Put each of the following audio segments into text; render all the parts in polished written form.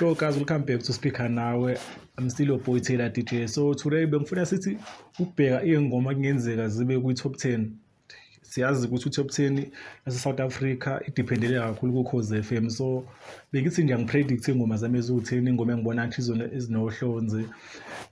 Sure guys, welcome back to Speaker Nawe. I'm still your boy Taylor DJ. So today bengifuna sithi ukubheka ingoma kungenzeka zibe kwi-top 10. Siyazi ukuthi u-top 10 yase-South Africa idependele kakhulu ku-Ukhozi FM. So bengithi nje ngipredict ingoma zami eziwu-10, ingoma engibona ngathi izona ezinohlonze.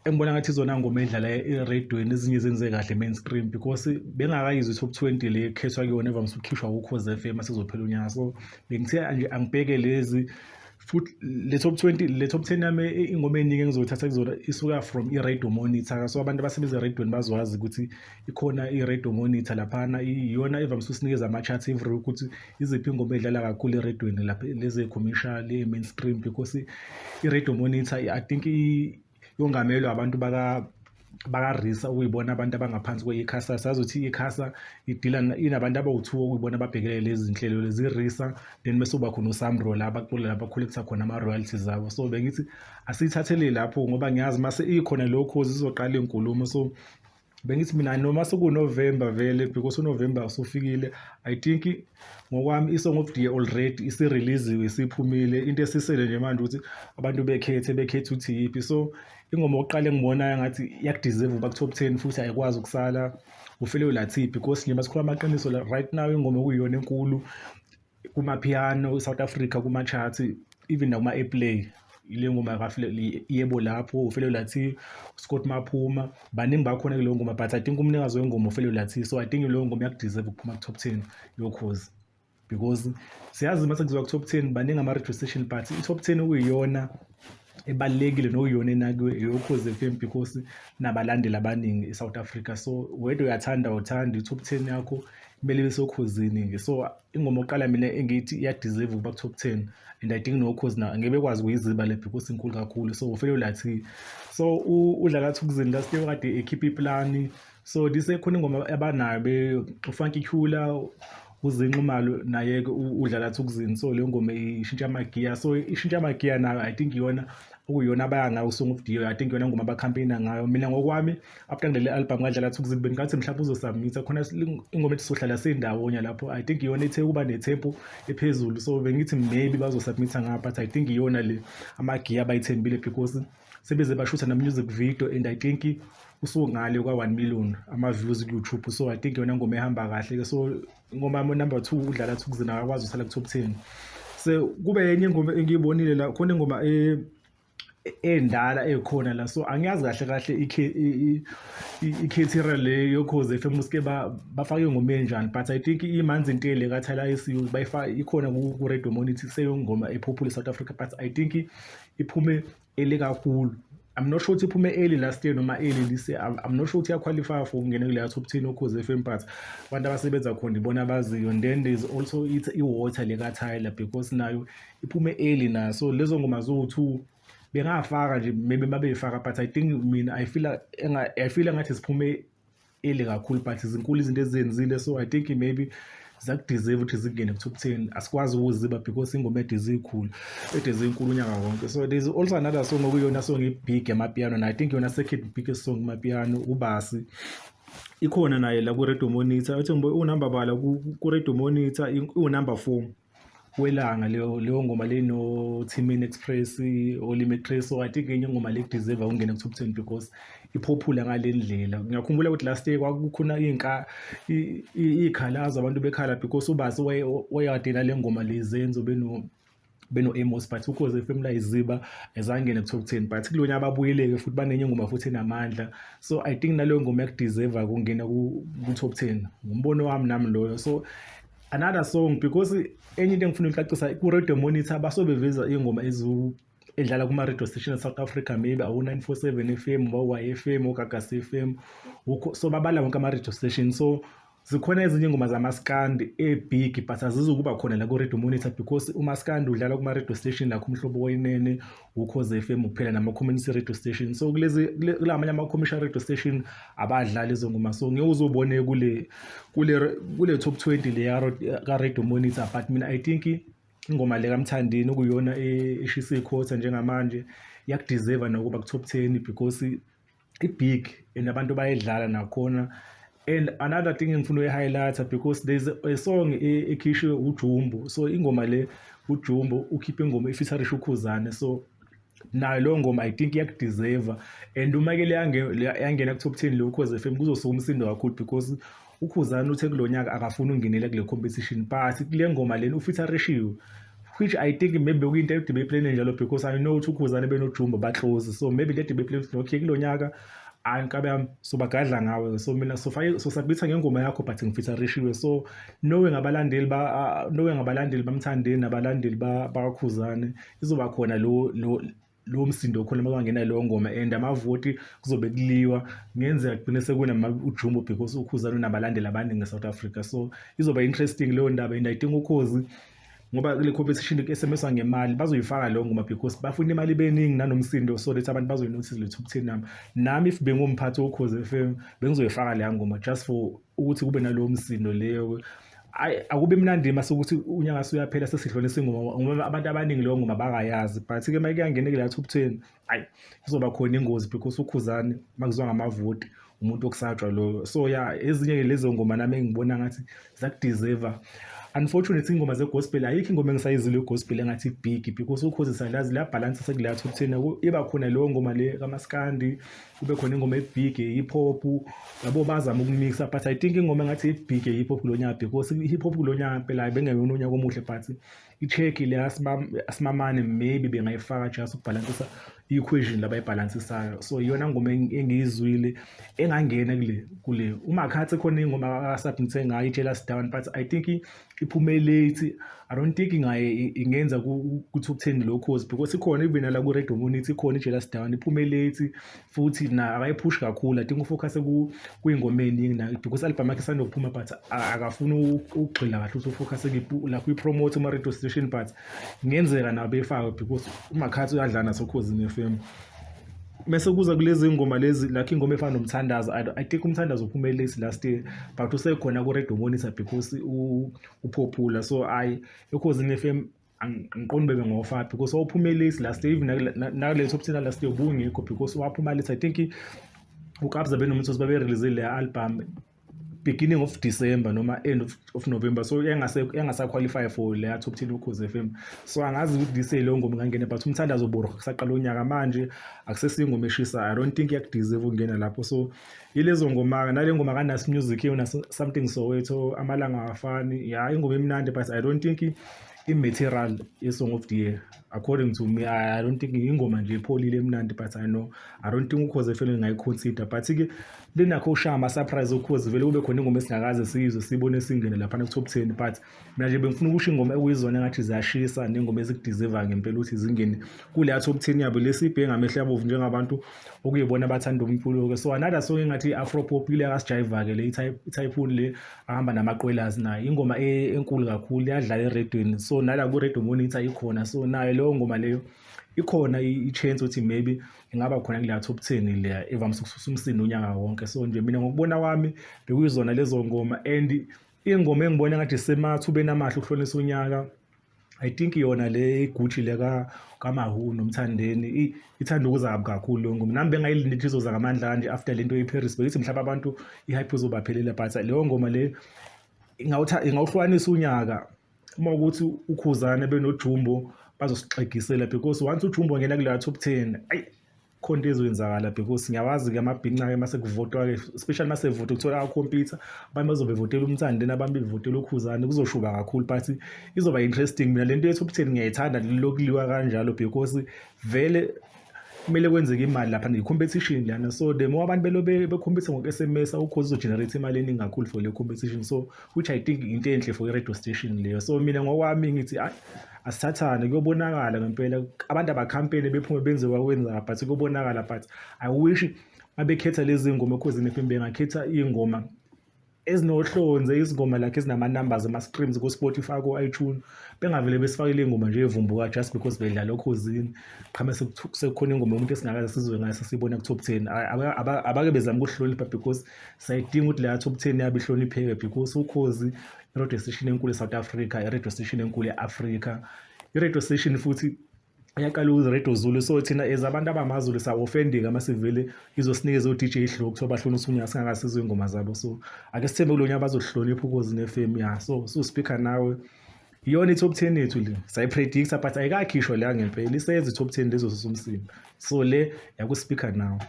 Engibona ngathi izona ngoma edlala eradweni ezinye zenze kahle mainstream because bengakayizwi i-top 20 le ekhethwa kuyona evamise ukukhishwa ku-Ukhozi FM asizophela unyaka. So bengithe nje angibheke lezi futhi le top 10 yami ingoma eningi engizothatha kuzona isuka from i-radio monitor. So abantu abasebenza eradweni bazwazi ukuthi ikhona i-radio monitor laphana, iyona evamise usinikeza ama-charts every week ukuthi iziphi ingoma edlala kakhulu eradweni lapha lezi commercial mainstream because i-radio monitor I think yongamelwe abantu bakarisa ukuyibona abantu abangaphansi kwe-ICASA. Sazi ukuthi i-ICASA idila inabantu abawu-2 ukuyibona ababhekelele lezi nhlelo lezi risa, then bese kuba khona uSamro la collector khona ama-royalties zabo. So bengithi asiyithathele lapho ngoba ngiyazi mase ikhona lo Ukhozi izoqala inkulumo. So bengithi mina noma sekuNovember vele because uNovember usufikile, I think ngokwami i-song of the year already isi-releasiwe isiphumile. Into esisele nje manje ukuthi abantu bekhethe ukuthi yiphi. So ingoma yokuqala engibonayo ngathi iyakudeserve uba ku-top 10 futhi ayikwazi ukusala uFelelo Lathi because nje masikhuluma amaqiniso la right now ingoma okuyiyona enkulu kumapiano eSouth Africa kuma-charts even nakuma-airplay ile ngoma kaFelelo yebo lapho uFelelo Lathi, Scott Maphuma baningi bakhona kuleyo ngoma, but I think umnikazi wengoma uFelelo Lathi. So I think leyo ngoma iyakudeserve ukuphuma ku-top 10 yoKhozi because siyazi mase kuziwa ku-top 10 baningi ama-radio station but i-top 10 okuyiyona ebalekile nokuyona enakiwe eyoKhozi FM because nabalandeli abaningi eSouth Africa. So whether uyathanda uthanda i-top 10 yakho kumele ibe seKhozini. So ingoma oqala mina engithi iyadeserve ukuba ku-top 10 and I think noKhozi na ngeke bekwazi ukuyiziba le because inkulu kakhulu. So uFelelo Lathi, so udlala Thukzini last year kade ekhipha iplani. So disekhona ingoma abanayo uFunky Khula uzinqumalo naye udlala Thukzini. So leyo ngoma ishintsha amagiya. So ishintsha amagiya nayo I think iyona okuyona abaya ngayo song of the year. I think yona ngoma abacampaigna ngayo. Mina ngokwami after ngale album ngadlala Thukzini bengathi mhlawumbe uzosubmit khona ingoma ethi sohlala sendawonya lapho. I think iyona ethe kuba netempo ephezulu. So bengithi maybe bazosubmita ngapha but I think iyona le amagiya abayithembile because sebeze bashutha na music video and I think usungale kwa 1 million ama-views ku-YouTube. So I think yona ngoma ehamba kahle. So ngoma number 2 udlala Thukzini akwazi usala ku-top 10. So kube yenye ingoma engiyibonile la khona ingoma endala ekhona la. So angiyazi kahle ikhethira le yoKhozi FM uske bafake ingoma enjani, but I think imanzi intele kaThala ICU bayifaka ikhona ku-radio monitor seyongoma epopular South Africa, but I think iphume ele kakhulu. I'm not sure ukuthi iphume early last year noma early this year. I'm not sure ukuthi qualify for ukungena kule top 10 yoKhozi FM, but abantu abasebenza khona ibona abaziyo. And then there's also i-water le kaThala because nayo iphume early na. So lezo ngoma zo-2 bengafaka nje maybe babeyifaka, but I think mina I feel ngathi siphume early kakhulu but izinkulu izinto ezenzile. So I think maybe zakudeserve ukuthi zingene ku-top 10. Asikwazi ukuziba because ingoma ezikhulu ezinkulu unyaka wonke. So there's also another song okuyona song ibig yamapiano and I think yona second biggest song mapiano uBasi ikhona naye la ku-radio monitor. Athi unumber bala ku-radio monitor unumber 4 welanga leyo ngoma le no Timini Express Olime Trace. So I think enye ngoma le deserve ukungena ku-top 10 because ipopular ngale ndlela. Ngiyakhumbula ukuthi last year kwakukhona ikhalazo abantu bekhala because uBasi wayadela le ngoma lezenzo beno Amos, but uKhozi FM la iziba ezangene ku-top 10 but kulonya ababuyeleke futhi banenye ngoma futhi enamandla. So I think naleyo ngoma yakudeserve ukungena ku-top 10 ngumbono wami nami loyo. So another song because enye into engifuna ukucacisa ku-radio monitor basobeveza ingoma edlala kuma-radio station eSouth Africa maybe awu-947 FM awu-YFM oGagasi FM. So babala wonke ama-radio station. So zikhona ezinye ingoma zamaskandi ebig but azizukuba khona la ku-radio monitor because umaskandi udlala kuma-radio station lakho umhlobo wenene uKhozi FM kuphela nama-community radio station. So kulamanye ama-commercial radio station abadlala izo ngoma. So ngeke uzobone kule top 20 le ka-radio monitor, but mina I think ingoma le kaMthandeni okuyona eshisa ikhotha njengamanje yakudeserve nokuba ku-top 10 because ibig and abantu bayedlala nakhona. And another thing engifuna uyi-highlighta because there's a song ekhishwe uJumbo. So ingoma le uJumbo ukhiphe ingoma efeaturing uKhuzani. So nayo leyo ngoma I think iyakudeserve and uma-ke yangena ku-top 10 le Ukhozi FM kuzosuka umsindo kakhulu because ukhuzana uthe kulo nyaka akafuni ukungenela kule competition but kule ngoma lena ufeaturishiwe, which I think maybe bekuyinto ekade beyiplane njalo because I know ukuthi ukhuzana benojumbo ba-close, so maybe kade beplane ukuthi okay kulo nyaka nkabe yami sobagadla ngawe, so mina sosabitha ngengoma yakho but ngifeaturishiwe. So knowing abalandeli bamthandeni nabalandeli bakakhuzane izoba khona lo msindo khona uma kwangena leyo ngoma and amavoti kuzobe kuliwa, kungenzeka kugcine ujumbo because ukhuzana unabalandeli abaningi e-South Africa, so izoba interesting leyo ndaba and I think Ukhozi ngoba kule competition esemeswa ngemali bazoyifaka leyo ngoma because bafuna imali beningi nanomsindo, so that abantu bazoyinotice le top 10 nami if bengumphathi wokhozi FM bengizoyifaka leya ngoma just for ukuthi kube nalowo msindo leyo. Akube mnandi mase ukuthi unyaka suyaphela sesidlone singoma ngoba abantu abaningi leyo ngoma bakayazi, but-ke mayike yangene kula top 10 kuzoba khona ingozi because ukhuzane makuzwa ngamavoti umuntu okusatshwa loyo. So yeah, ezinye lezo ngoma nami engibona ngathi zakudeserve. Unfortunately ingoma ze-gospel ayikho ingoma engisayizile ye-gospel engathi big because Ukhozi salazi liyabalance sekula top 10 iba khona leyo ngoma le kamaskandi, kube khona ingoma ebig hip hop, yabo bazama ukumixa, but I think ingoma engathi big hip hop lo nyaka because hip hop lo nyaka phela bengeyona unyaka omuhle, but i-check le asimamane maybe bengayifaka just ukubalansisa i-equation labayibhalansisayo. So iyona ngoma engiyizwile engangena kule umakhathi khona ingoma akasubmit ngayo i-Jealous Down, but I think iphume late. I don't think ingenza ku-top 10 lo Ukhozi because ikhona even la ku-Radio Monity ikhona i-Jealous Down iphume late futhi na akayipush kakhulu. I think ufocus kuyingoma eningi na because album yakhe isanokuphuma but akafuni ukugxila kahle ukuthi ufocus la kuyi-promote ama-radio station, but kungenzeka nabo befakwe because umakhathi uyadlala naso Ukhozi FM. Mase kuza kulezi ngoma lezi like ingoma efana nomthandazo, I think umthandazo uphume late last year but usekhona ku-Radio Monitor because upopular. So Ukhozi FM angiqondi bebe ngofaka because wawuphume late last year, even nakule top 10 last year ubungekho because waphuma late. I think uKabza benomthosi babe-release le album beginning of December noma end of November, so engasa-qualify for le top 10 Ukhozi FM. So angazi ukuthi this leyo ngoma ingangena but umthandazo borho kusaqala unyaka manje akusesingoma eshisa. I don't think yakudeserve ukungena lapho. So yilezo ngoma nale ngoma kaNas Music yona something Soweto amalanga afani ingoma emnandi, but I don't think i-material ye-song of the year according to me. I don't think ingoma nje ipholile emnandi, but I don't think Ukhozi FM ngayiconsider. But-ke linakho ushaya ama-surprise Ukhozi vele kube khona ingoma esingakaze sizwe sibone singene laphana ku-top 10, but mina nje bengifuna ukusho ingoma ekuyizona engathi ziyashisa nengoma ezikudeserve ngempela ukuthi zingene kuleya top 10 yabo lesibhe ngamehlo abovu njengabantu okuyibona abathanda umculo-ke. So another song engathi i-afropop ile yakasijiva-ke le i-typhoon le ahamba namaqwelazi, nayo ingoma enkulu kakhulu iyadlala eredweni, so nala ku-Radio Monitor ikhona. So nayo leyo ngoma leyo ikhona i-chance ukuthi maybe ingaba khona kuleya top 10 leya evamise ukususa umsindo unyaka wonke. So nje mina ngokubona kwami bekuyizona lezo ngoma, and ingoma engibona ngathi semathubeni amahle ukuhlonisa unyaka I think yona le Gucci le kaMahu noMthandeni ithanda ukuza kakhulu leyo ngoma. Nami bengayilindi ukuthi izoza ngamandla kanje after lento ye-Paris beyithi mhlawumbe abantu i-hype izobaphelela, but leyo ngoma le ingawuhlukanisa unyaka uma ukuthi ukhuzane benojumbo bazosixegisela because once ujumbo ngena kuleya top 10 khona into ezenzakala because ngiyawazi-ke amabhinca-ke mase kuvotwa-ke especially mase vota kuthola akhompyutha abantu bazobe votela umthandeni abantu bevotela ukhuzane kuzoshuba kakhulu, but izoba interesting. Mina lento ye-top 10 ngiyayithanda lokuliwa kanjalo because vele kumele kwenzeke imali lapha ne-competition lana, so the more abantu belo bekhompyutha ngo-SMS Ukhozi uzogenerate imali eningi kakhulu for le competition, so which I think into enhle for i-radio station leyo. So mina ngokwami ngithi asithathane kuyobonakala ngempela abantu abakhampeni bephume benze wakwenza, but kuyobonakala. But I wish babekhetha lezi ngoma Ukhozi FM bengakhetha ingoma ezinohlonze, izingoma like ezinama-numbers ama-streams ku-Spotify ku-iTunes, bengavele besifakele ingoma nje evumbuka just because bedlala Ukhozini qhame sekukhona ingoma yomuntu esingakaze sizwe ngayo sesibona ku-top 10. Abake bezama ukuhlonipha because sayidinga ukuthi leya top 10 yabo ihlonipheke because Ukhozi i-radio station enkulu e-South Africa, i-radio station enkulu e-Africa, i-radio station futhi ayaqala uRadio Zulu. So thina as abantu abamaZulu sawo-offendeka masivele izosinikeza o-DJ ihloko kuthiwa bahlonisa unyaka singakasizwe ingoma zabo. So ake sithembe kulo nyaka bazohlonipha Ukhozi FM. So speaker nawe iyona i-top 10 yethu le sayipredict but ayikakhishwa la ngempela isenza i-top 10 lezo sosomsindo so le yaku-speaker now.